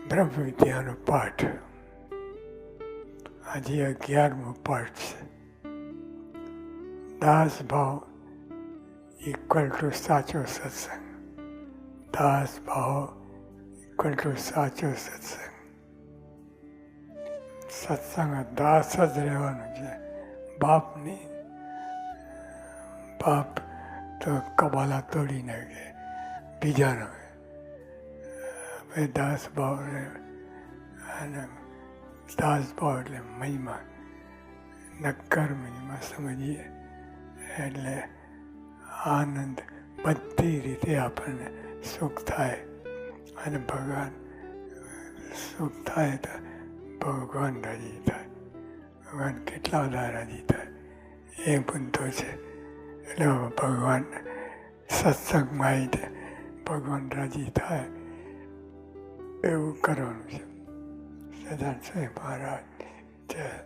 બ્રહ્મ વિદ્યાનો પાઠ આજે 11મો પાઠ છે. દાસ ભાવ ઇક્વલ ટુ સાચો સત્સંગ. દાસ ભાવ ઇક્વલ ટુ સાચો સત્સંગ. સત્સંગ દાસ જ રહેવાનું છે, બાપ નહીં. બાપ તો કબાલા તોડી નાખે બીજાનો. હવે દાસ ભાવ અને દાસ ભાવ એટલે મહિમા, નક્કર મહિમા સમજીએ એટલે આનંદ બધી રીતે આપણને સુખ થાય. અને ભગવાન સુખ થાય તો ભગવાન રાજી થાય. ભગવાન કેટલા બધા રાજી થાય એ બનતો છે. એટલે ભગવાન સત્સંગમાં આવીને ભગવાન રાજી થાય એવું કરવાનું છે. સદાન સ્વામી મહારાજ જય.